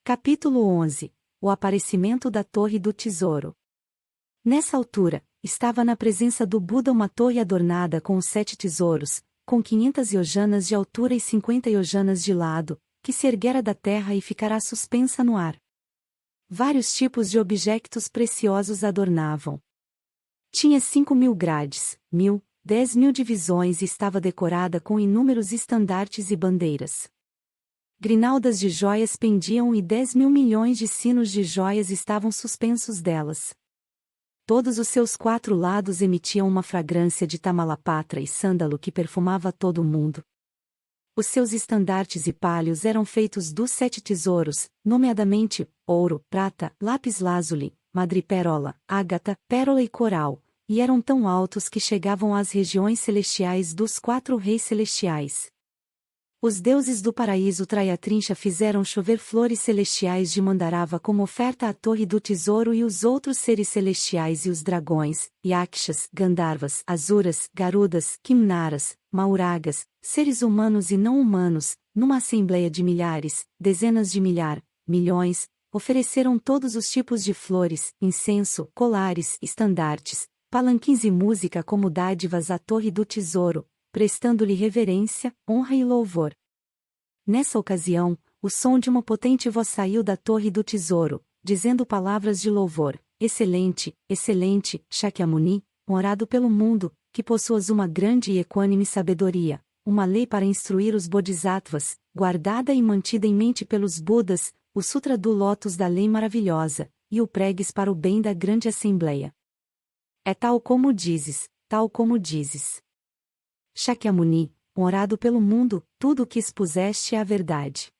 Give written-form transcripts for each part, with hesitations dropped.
Capítulo 11. O aparecimento da Torre do Tesouro. Nessa altura, estava na presença do Buda uma torre adornada com os 7 tesouros, com 500 yojanas de altura e 50 yojanas de lado, que se erguera da terra e ficará suspensa no ar. Vários tipos de objetos preciosos adornavam. Tinha 5.000 grades, 1.000, 10.000 divisões e estava decorada com inúmeros estandartes e bandeiras. Grinaldas de joias pendiam e 10.000 milhões de sinos de joias estavam suspensos delas. Todos os seus 4 lados emitiam uma fragrância de tamalapatra e sândalo que perfumava todo o mundo. Os seus estandartes e palhos eram feitos dos 7 tesouros, nomeadamente, ouro, prata, lápis-lazuli, madrepérola, ágata, pérola e coral, e eram tão altos que chegavam às regiões celestiais dos 4 reis celestiais. Os deuses do paraíso Trayatrincha fizeram chover flores celestiais de Mandarava como oferta à Torre do Tesouro e os outros seres celestiais e os dragões, Yakshas, Gandharvas, Asuras, Garudas, Kimnaras, Mauragas, seres humanos e não humanos, numa assembleia de milhares, dezenas de milhar, milhões, ofereceram todos os tipos de flores, incenso, colares, estandartes, palanquins e música como dádivas à Torre do Tesouro, prestando-lhe reverência, honra e louvor. Nessa ocasião, o som de uma potente voz saiu da Torre do Tesouro, dizendo palavras de louvor: Excelente, excelente, Shakyamuni, honrado pelo mundo, que possuas uma grande e equânime sabedoria, uma lei para instruir os Bodhisattvas, guardada e mantida em mente pelos Budas, o Sutra do Lótus da Lei Maravilhosa, e o pregues para o bem da grande Assembleia. É tal como dizes, tal como dizes. Shakyamuni, honrado pelo mundo, tudo o que expuseste é a verdade.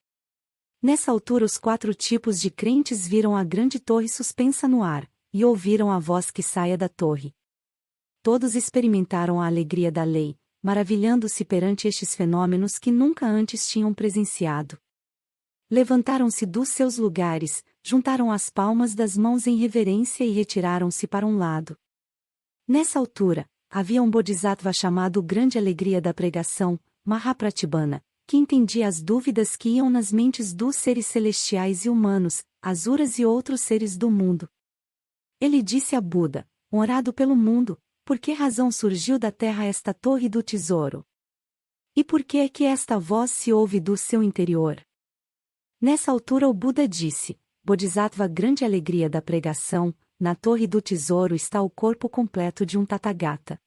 Nessa altura os 4 tipos de crentes viram a grande torre suspensa no ar, e ouviram a voz que saia da torre. Todos experimentaram a alegria da lei, maravilhando-se perante estes fenômenos que nunca antes tinham presenciado. Levantaram-se dos seus lugares, juntaram as palmas das mãos em reverência e retiraram-se para um lado. Nessa altura, havia um Bodhisattva chamado Grande Alegria da Pregação, Mahapratibhana, que entendia as dúvidas que iam nas mentes dos seres celestiais e humanos, asuras e outros seres do mundo. Ele disse a Buda: honrado pelo mundo, por que razão surgiu da terra esta Torre do Tesouro? E por que é que esta voz se ouve do seu interior? Nessa altura o Buda disse: Bodhisattva Grande Alegria da Pregação, na Torre do Tesouro está o corpo completo de um Tathagata.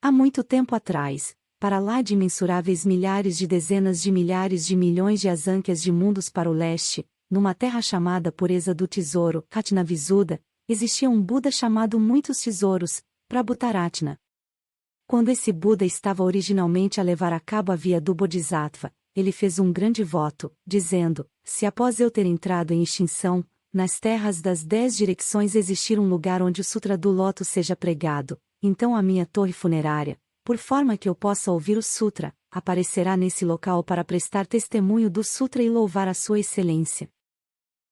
Há muito tempo atrás, para lá de imensuráveis milhares de dezenas de milhares de milhões de asânquias de mundos para o leste, numa terra chamada Pureza do Tesouro, Katnavisuddha, existia um Buda chamado Muitos Tesouros, Prabhutaratna. Quando esse Buda estava originalmente a levar a cabo a via do Bodhisattva, ele fez um grande voto, dizendo: se após eu ter entrado em extinção, nas terras das 10 direções existir um lugar onde o Sutra do Lótus seja pregado, então a minha torre funerária, por forma que eu possa ouvir o Sutra, aparecerá nesse local para prestar testemunho do Sutra e louvar a sua excelência.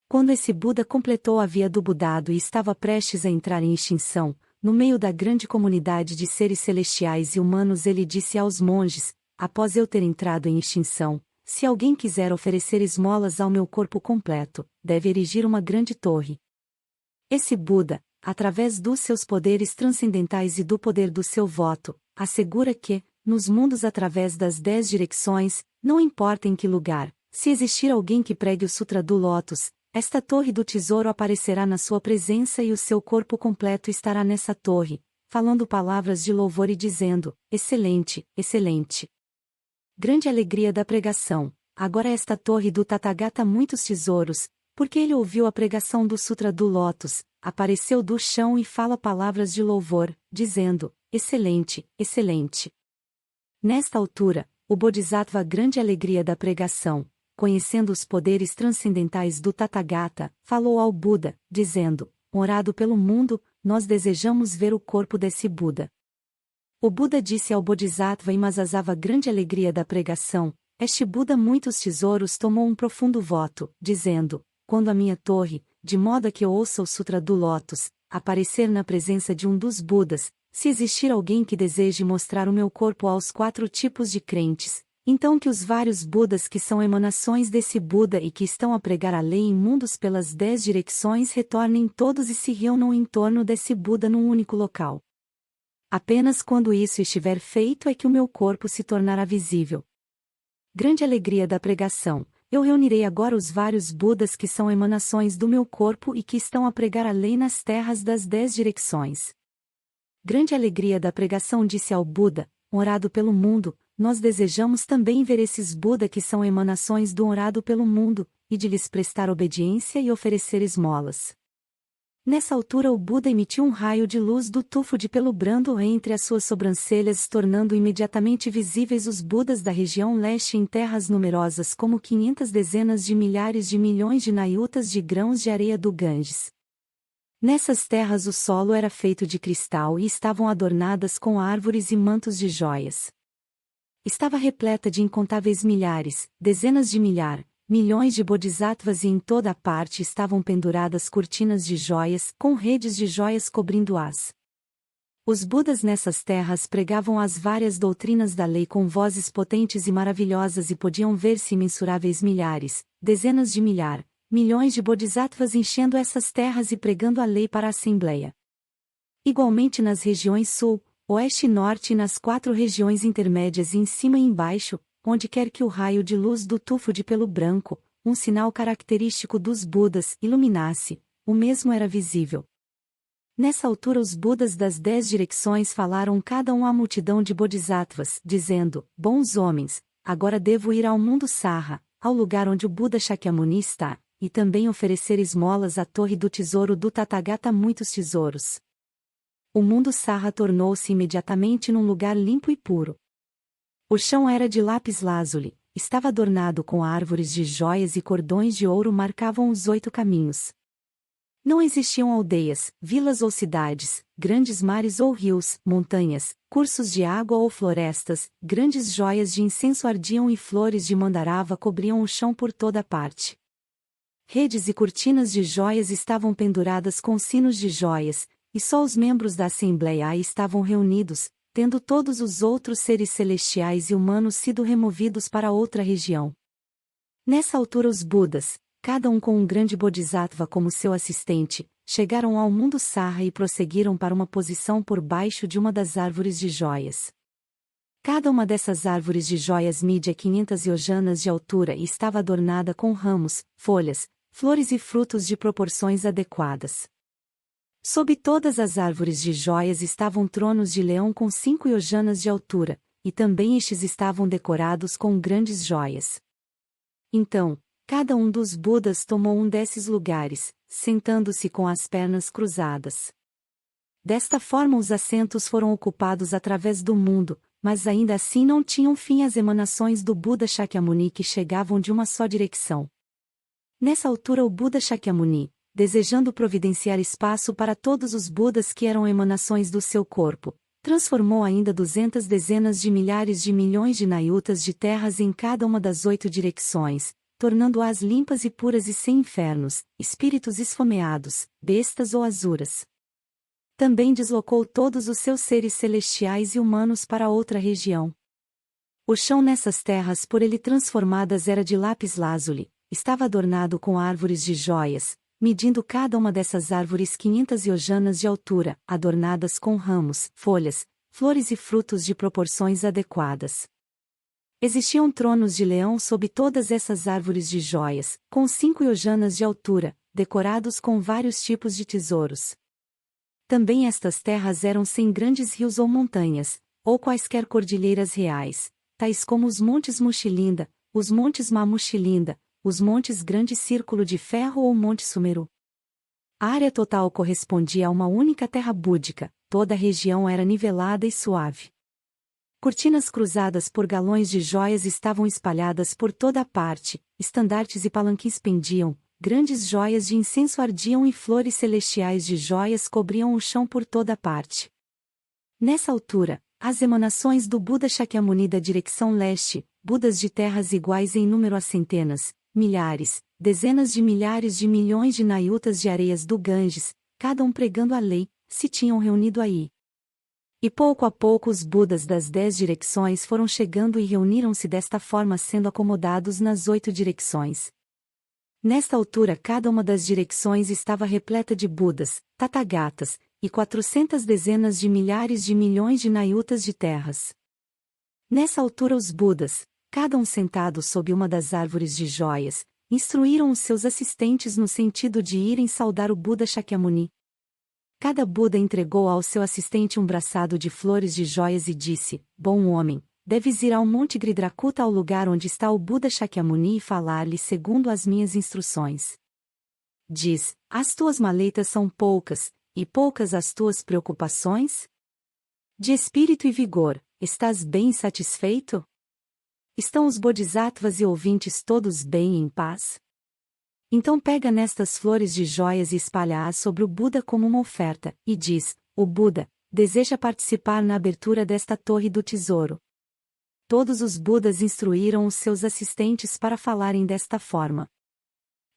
Quando esse Buda completou a via do Budado e estava prestes a entrar em extinção, no meio da grande comunidade de seres celestiais e humanos ele disse aos monges: após eu ter entrado em extinção, se alguém quiser oferecer esmolas ao meu corpo completo, deve erigir uma grande torre. Esse Buda, através dos seus poderes transcendentais e do poder do seu voto, assegura que, nos mundos através das 10 direções, não importa em que lugar, se existir alguém que pregue o Sutra do Lótus, esta Torre do Tesouro aparecerá na sua presença e o seu corpo completo estará nessa torre, falando palavras de louvor e dizendo: excelente, excelente. Grande alegria da pregação, agora esta torre do Tathagata Muitos Tesouros, porque ele ouviu a pregação do Sutra do Lótus, apareceu do chão e fala palavras de louvor, dizendo: excelente, excelente. Nesta altura, o Bodhisattva Grande Alegria da Pregação, conhecendo os poderes transcendentais do Tathagata, falou ao Buda, dizendo: honrado pelo mundo, nós desejamos ver o corpo desse Buda. O Buda disse ao Bodhisattva Imazasava Grande Alegria da Pregação: este Buda Muitos Tesouros tomou um profundo voto, dizendo: quando a minha torre, de modo a que eu ouça o Sutra do Lótus, aparecer na presença de um dos Budas, se existir alguém que deseje mostrar o meu corpo aos 4 tipos de crentes, Então que os vários Budas que são emanações desse Buda e que estão a pregar a lei em mundos pelas 10 direções retornem todos e se reúnam em torno desse Buda num único local. Apenas quando isso estiver feito é que o meu corpo se tornará visível. Grande alegria da pregação, eu reunirei agora os vários Budas que são emanações do meu corpo e que estão a pregar a lei nas terras das 10 direções. Grande alegria da pregação disse ao Buda, honrado pelo mundo, nós desejamos também ver esses Buda que são emanações do honrado pelo mundo, e de lhes prestar obediência e oferecer esmolas. Nessa altura o Buda emitiu um raio de luz do tufo de pelo brando entre as suas sobrancelhas, tornando imediatamente visíveis os Budas da região leste em terras numerosas como 500 dezenas de milhares de milhões de nayutas de grãos de areia do Ganges. Nessas terras o solo era feito de cristal e estavam adornadas com árvores e mantos de joias. Estava repleta de incontáveis milhares, dezenas de milhões de bodhisattvas e em toda a parte estavam penduradas cortinas de joias, com redes de joias cobrindo-as. Os Budas nessas terras pregavam as várias doutrinas da lei com vozes potentes e maravilhosas e podiam ver-se imensuráveis milhares, dezenas de milhões de bodhisattvas enchendo essas terras e pregando a lei para a Assembleia. Igualmente nas regiões sul, oeste e norte e nas 4 regiões intermédias em cima e embaixo, onde quer que o raio de luz do tufo de pelo branco, um sinal característico dos Budas, iluminasse, o mesmo era visível. Nessa altura os Budas das 10 direções falaram cada um à multidão de bodhisattvas, dizendo, bons homens, agora devo ir ao mundo Sarra, ao lugar onde o Buda Shakyamuni está, e também oferecer esmolas à torre do tesouro do Tathagata muitos tesouros. O mundo Sarra tornou-se imediatamente num lugar limpo e puro. O chão era de lápis-lazuli, estava adornado com árvores de joias e cordões de ouro marcavam os 8 caminhos. Não existiam aldeias, vilas ou cidades, grandes mares ou rios, montanhas, cursos de água ou florestas, grandes joias de incenso ardiam e flores de mandarava cobriam o chão por toda parte. Redes e cortinas de joias estavam penduradas com sinos de joias, e só os membros da Assembleia aí estavam reunidos, tendo todos os outros seres celestiais e humanos sido removidos para outra região. Nessa altura os Budas, cada um com um grande Bodhisattva como seu assistente, chegaram ao mundo Sarra e prosseguiram para uma posição por baixo de uma das árvores de joias. Cada uma dessas árvores de joias media 500 yojanas de altura e estava adornada com ramos, folhas, flores e frutos de proporções adequadas. Sob todas as árvores de joias estavam tronos de leão com 5 yojanas de altura, e também estes estavam decorados com grandes joias. Então, cada um dos Budas tomou um desses lugares, sentando-se com as pernas cruzadas. Desta forma os assentos foram ocupados através do mundo, mas ainda assim não tinham fim as emanações do Buda Shakyamuni que chegavam de uma só direção. Nessa altura o Buda Shakyamuni, desejando providenciar espaço para todos os Budas que eram emanações do seu corpo, transformou ainda 200 dezenas de milhares de milhões de nayutas de terras em cada uma das 8 direções, tornando-as limpas e puras e sem infernos, espíritos esfomeados, bestas ou asuras. Também deslocou todos os seus seres celestiais e humanos para outra região. O chão nessas terras por ele transformadas era de lápis-lazuli, estava adornado com árvores de joias, medindo cada uma dessas árvores 500 yojanas de altura, adornadas com ramos, folhas, flores e frutos de proporções adequadas. Existiam tronos de leão sob todas essas árvores de joias, com 5 yojanas de altura, decorados com vários tipos de tesouros. Também estas terras eram sem grandes rios ou montanhas, ou quaisquer cordilheiras reais, tais como os montes Muxilinda, os montes Mamuxilinda, os montes Grande Círculo de Ferro ou Monte Sumeru. A área total correspondia a uma única terra búdica, toda a região era nivelada e suave. Cortinas cruzadas por galões de joias estavam espalhadas por toda a parte, estandartes e palanquins pendiam, grandes joias de incenso ardiam e flores celestiais de joias cobriam o chão por toda a parte. Nessa altura, as emanações do Buda Shakyamuni da direção leste, Budas de terras iguais em número a centenas, milhares, dezenas de milhares de milhões de nayutas de areias do Ganges, cada um pregando a lei, se tinham reunido aí. E pouco a pouco os Budas das 10 direções foram chegando e reuniram-se desta forma, sendo acomodados nas 8 direções. Nesta altura cada uma das direções estava repleta de Budas, Tathagatas, e 400 dezenas de milhares de milhões de Nayutas de terras. Nessa altura os Budas, cada um sentado sob uma das árvores de joias, instruíram os seus assistentes no sentido de irem saudar o Buda Shakyamuni. Cada Buda entregou ao seu assistente um braçado de flores de joias e disse: Bom homem, deves ir ao Monte Gridrakuta, ao lugar onde está o Buda Shakyamuni, e falar-lhe segundo as minhas instruções. Diz: As tuas maletas são poucas, e poucas as tuas preocupações? De espírito e vigor, estás bem satisfeito? Estão os bodhisattvas e ouvintes todos bem e em paz? Então pega nestas flores de joias e espalha-as sobre o Buda como uma oferta, e diz: O Buda deseja participar na abertura desta torre do tesouro. Todos os Budas instruíram os seus assistentes para falarem desta forma.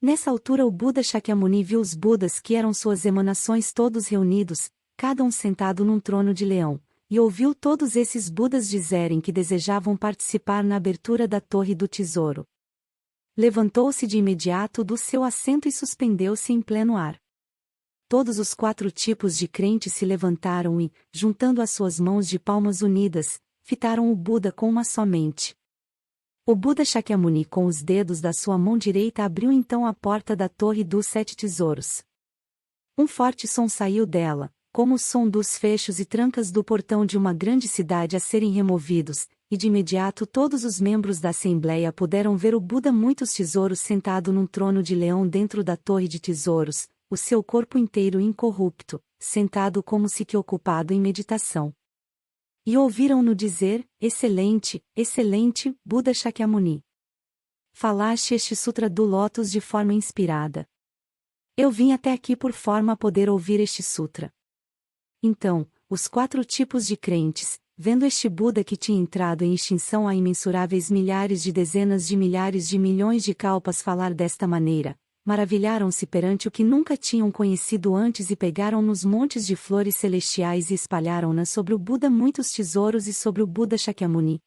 Nessa altura o Buda Shakyamuni viu os Budas que eram suas emanações todos reunidos, cada um sentado num trono de leão, e ouviu todos esses Budas dizerem que desejavam participar na abertura da torre do tesouro. Levantou-se de imediato do seu assento e suspendeu-se em pleno ar. Todos os 4 tipos de crentes se levantaram e, juntando as suas mãos de palmas unidas, fitaram o Buda com uma só mente. O Buda Shakyamuni com os dedos da sua mão direita abriu então a porta da Torre dos 7 Tesouros. Um forte som saiu dela, como o som dos fechos e trancas do portão de uma grande cidade a serem removidos, e de imediato todos os membros da Assembleia puderam ver o Buda Muitos Tesouros sentado num trono de leão dentro da Torre de Tesouros, o seu corpo inteiro incorrupto, sentado como se que ocupado em meditação. E ouviram-no dizer: Excelente, excelente, Buda Shakyamuni. Falaste este sutra do Lótus de forma inspirada. Eu vim até aqui por forma a poder ouvir este sutra. Então, os 4 tipos de crentes, vendo este Buda que tinha entrado em extinção há imensuráveis milhares de dezenas de milhares de milhões de kalpas, falar desta maneira, maravilharam-se perante o que nunca tinham conhecido antes e pegaram nos montes de flores celestiais e espalharam-nas sobre o Buda Muitos Tesouros e sobre o Buda Shakyamuni.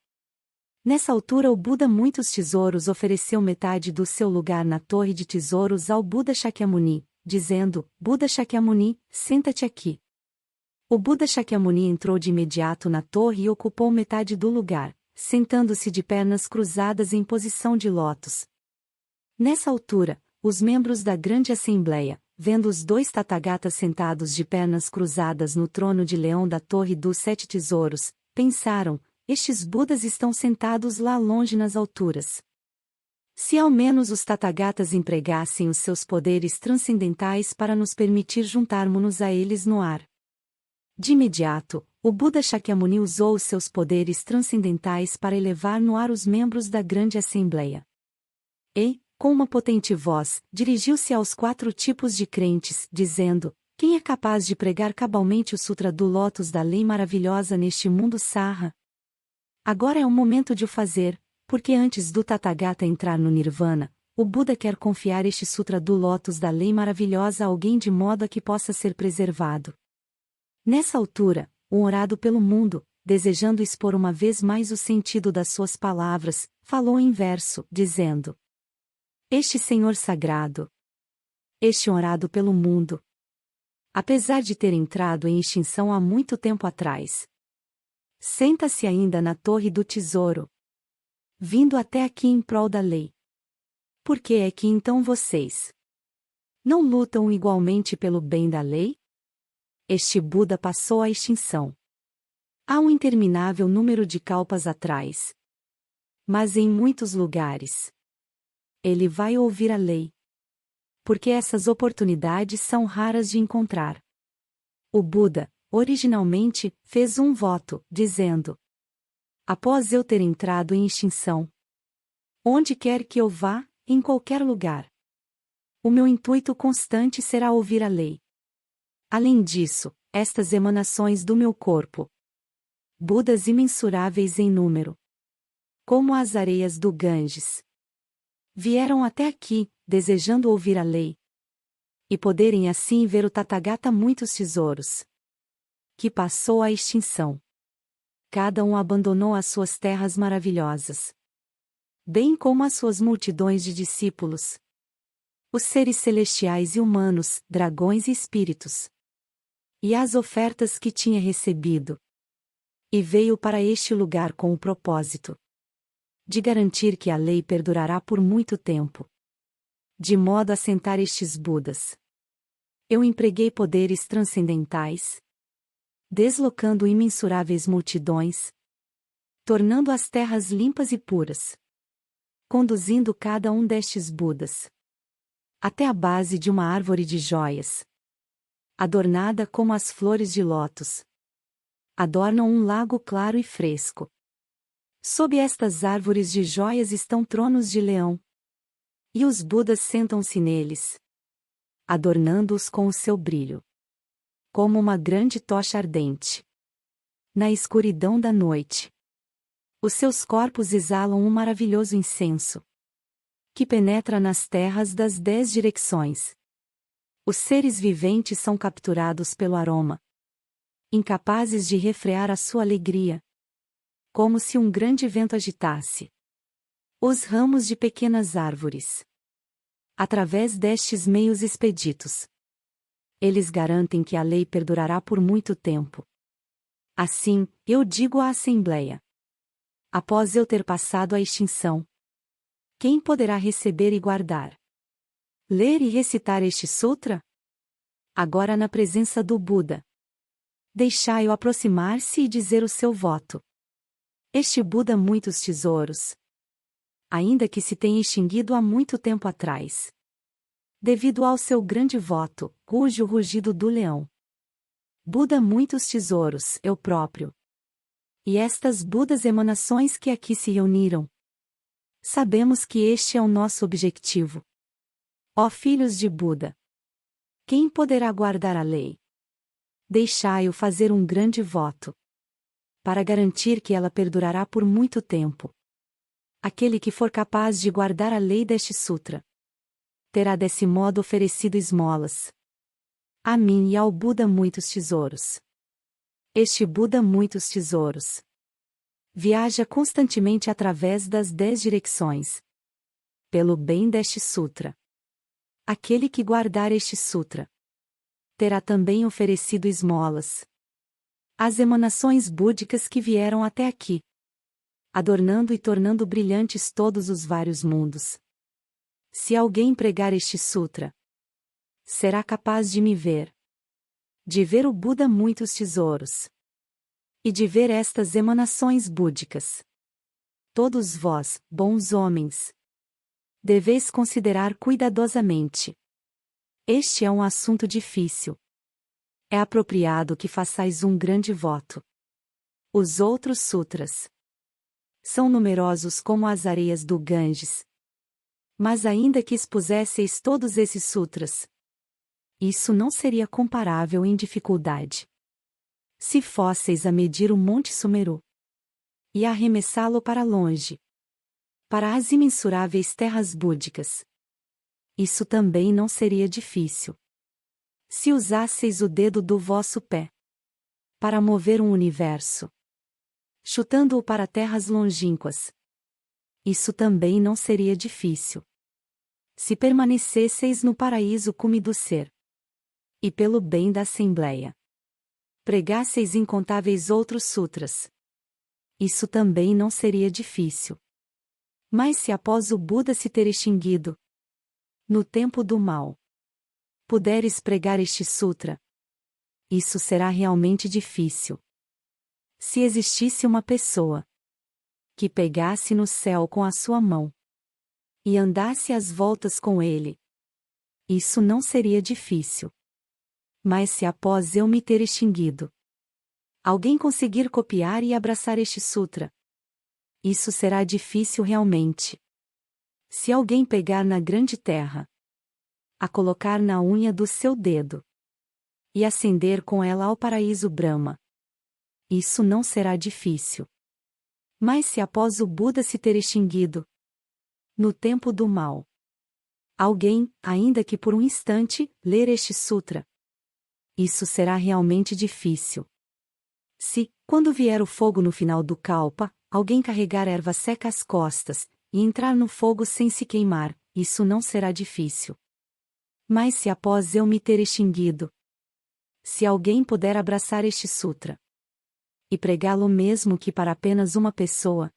Nessa altura o Buda Muitos Tesouros ofereceu metade do seu lugar na Torre de Tesouros ao Buda Shakyamuni, dizendo: Buda Shakyamuni, senta-te aqui. O Buda Shakyamuni entrou de imediato na torre e ocupou metade do lugar, sentando-se de pernas cruzadas em posição de lótus. Nessa altura, os membros da grande assembleia, vendo os 2 Tathagatas sentados de pernas cruzadas no trono de leão da Torre dos 7 Tesouros, pensaram: estes Budas estão sentados lá longe nas alturas. Se ao menos os Tathagatas empregassem os seus poderes transcendentais para nos permitir juntarmos-nos a eles no ar. De imediato, o Buda Shakyamuni usou os seus poderes transcendentais para elevar no ar os membros da grande assembleia. E, com uma potente voz, dirigiu-se aos 4 tipos de crentes, dizendo: Quem é capaz de pregar cabalmente o Sutra do Lótus da Lei Maravilhosa neste mundo Sarra? Agora é o momento de o fazer, porque antes do Tathagata entrar no Nirvana, o Buda quer confiar este Sutra do Lótus da Lei Maravilhosa a alguém de modo a que possa ser preservado. Nessa altura, o orado pelo mundo, desejando expor uma vez mais o sentido das suas palavras, falou em verso, dizendo: Este Senhor Sagrado, este orado pelo mundo, apesar de ter entrado em extinção há muito tempo atrás, senta-se ainda na Torre do Tesouro, vindo até aqui em prol da lei. Por que é que então vocês não lutam igualmente pelo bem da lei? Este Buda passou à extinção há um interminável número de kalpas atrás. Mas em muitos lugares, ele vai ouvir a lei. Porque essas oportunidades são raras de encontrar. O Buda, originalmente, fez um voto, dizendo: após eu ter entrado em extinção, onde quer que eu vá, em qualquer lugar, o meu intuito constante será ouvir a lei. Além disso, estas emanações do meu corpo, Budas imensuráveis em número, como as areias do Ganges, vieram até aqui, desejando ouvir a lei, e poderem assim ver o Tathagata Muitos Tesouros, que passou à extinção. Cada um abandonou as suas terras maravilhosas, bem como as suas multidões de discípulos, os seres celestiais e humanos, dragões e espíritos, e as ofertas que tinha recebido. E veio para este lugar com o propósito de garantir que a lei perdurará por muito tempo, de modo a assentar estes Budas. Eu empreguei poderes transcendentais, deslocando imensuráveis multidões, tornando as terras limpas e puras, conduzindo cada um destes Budas até a base de uma árvore de joias, adornada como as flores de lótus adornam um lago claro e fresco. Sob estas árvores de joias estão tronos de leão, e os Budas sentam-se neles, adornando-os com o seu brilho, como uma grande tocha ardente. Na escuridão da noite, os seus corpos exalam um maravilhoso incenso, que penetra nas terras das 10 direções. Os seres viventes são capturados pelo aroma, incapazes de refrear a sua alegria, como se um grande vento agitasse os ramos de pequenas árvores. Através destes meios expeditos, eles garantem que a lei perdurará por muito tempo. Assim, eu digo à Assembleia: após eu ter passado a extinção, quem poderá receber e guardar, ler e recitar este sutra? Agora na presença do Buda, deixai-o aproximar-se e dizer o seu voto. Este Buda muitos tesouros, ainda que se tenha extinguido há muito tempo atrás, devido ao seu grande voto, cujo rugido do leão. Buda muitos tesouros, eu próprio. E estas Budas emanações que aqui se reuniram. Sabemos que este é o nosso objetivo. Ó filhos de Buda! Quem poderá guardar a lei? Deixai-o fazer um grande voto, para garantir que ela perdurará por muito tempo. Aquele que for capaz de guardar a lei deste sutra, terá desse modo oferecido esmolas a mim e ao Buda muitos tesouros. Este Buda muitos tesouros viaja constantemente através das 10 direções, pelo bem deste sutra. Aquele que guardar este sutra terá também oferecido esmolas às emanações búdicas que vieram até aqui, adornando e tornando brilhantes todos os vários mundos. Se alguém pregar este sutra, será capaz de me ver, de ver o Buda muitos tesouros, e de ver estas emanações búdicas. Todos vós, bons homens, deveis considerar cuidadosamente. Este é um assunto difícil. É apropriado que façais um grande voto. Os outros sutras são numerosos como as areias do Ganges. Mas ainda que expusesseis todos esses sutras, isso não seria comparável em dificuldade. Se fosseis a medir o Monte Sumeru e a arremessá-lo para longe, para as imensuráveis terras búdicas, isso também não seria difícil. Se usasseis o dedo do vosso pé para mover um universo, chutando-o para terras longínquas, isso também não seria difícil. Se permanecesseis no paraíso cume do ser, e pelo bem da Assembleia, pregasseis incontáveis outros sutras, isso também não seria difícil. Mas se após o Buda se ter extinguido, no tempo do mal, puderes pregar este sutra, isso será realmente difícil. Se existisse uma pessoa que pegasse no céu com a sua mão e andasse às voltas com ele, isso não seria difícil. Mas se após eu me ter extinguido, alguém conseguir copiar e abraçar este sutra, isso será difícil realmente. Se alguém pegar na grande terra, a colocar na unha do seu dedo e ascender com ela ao paraíso Brahma, isso não será difícil. Mas se após o Buda se ter extinguido, no tempo do mal, alguém, ainda que por um instante, ler este sutra, isso será realmente difícil. Se, quando vier o fogo no final do kalpa, alguém carregar erva seca às costas, e entrar no fogo sem se queimar, isso não será difícil. Mas se após eu me ter extinguido, se alguém puder abraçar este sutra e pregá-lo mesmo que para apenas uma pessoa,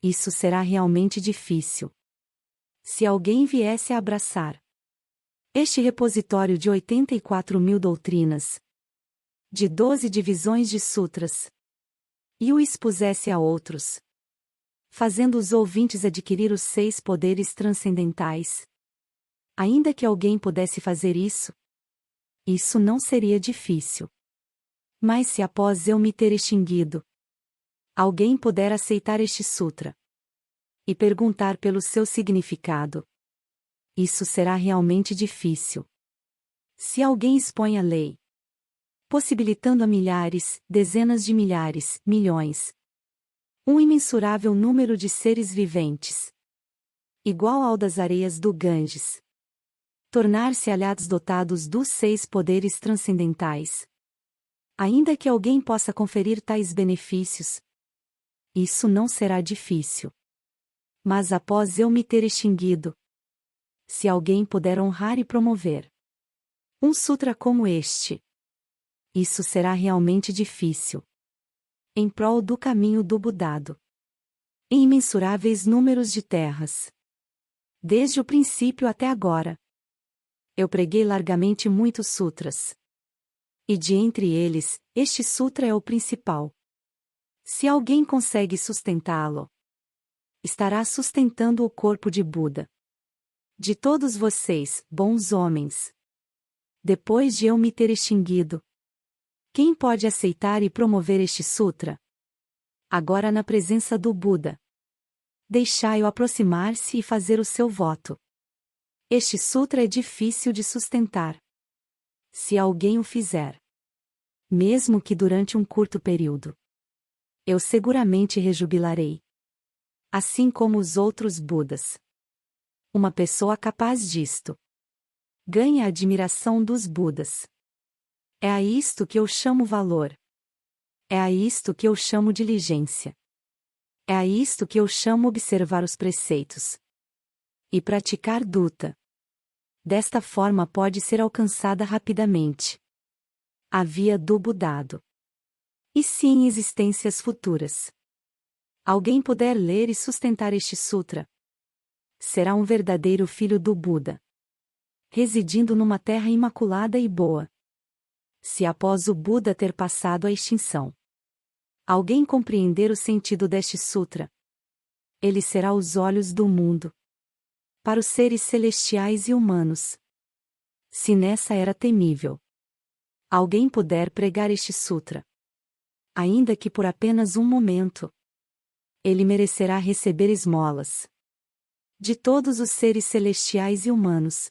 isso será realmente difícil. Se alguém viesse a abraçar este repositório de 84.000 doutrinas, de 12 divisões de sutras, e o expusesse a outros, fazendo os ouvintes adquirir os 6 poderes transcendentais, ainda que alguém pudesse fazer isso, isso não seria difícil. Mas se após eu me ter extinguido, alguém puder aceitar este sutra e perguntar pelo seu significado, isso será realmente difícil. Se alguém expõe a lei, possibilitando a milhares, dezenas de milhares, milhões, um imensurável número de seres viventes, igual ao das areias do Ganges, tornar-se aliados dotados dos 6 poderes transcendentais, ainda que alguém possa conferir tais benefícios, isso não será difícil. Mas após eu me ter extinguido, se alguém puder honrar e promover um sutra como este, isso será realmente difícil. Em prol do caminho do Budado, em imensuráveis números de terras, desde o princípio até agora, eu preguei largamente muitos sutras. E de entre eles, este sutra é o principal. Se alguém consegue sustentá-lo, estará sustentando o corpo de Buda. De todos vocês, bons homens, depois de eu me ter extinguido, quem pode aceitar e promover este sutra? Agora na presença do Buda, deixai-o aproximar-se e fazer o seu voto. Este sutra é difícil de sustentar. Se alguém o fizer, mesmo que durante um curto período, eu seguramente rejubilarei. Assim como os outros Budas. Uma pessoa capaz disto ganha a admiração dos Budas. É a isto que eu chamo valor. É a isto que eu chamo diligência. É a isto que eu chamo observar os preceitos e praticar duta. Desta forma pode ser alcançada rapidamente a via do Budado. E se em existências futuras alguém puder ler e sustentar este sutra, será um verdadeiro filho do Buda, residindo numa terra imaculada e boa. Se após o Buda ter passado a extinção, alguém compreender o sentido deste sutra, ele será os olhos do mundo para os seres celestiais e humanos. Se nessa era temível alguém puder pregar este sutra, ainda que por apenas um momento, ele merecerá receber esmolas de todos os seres celestiais e humanos.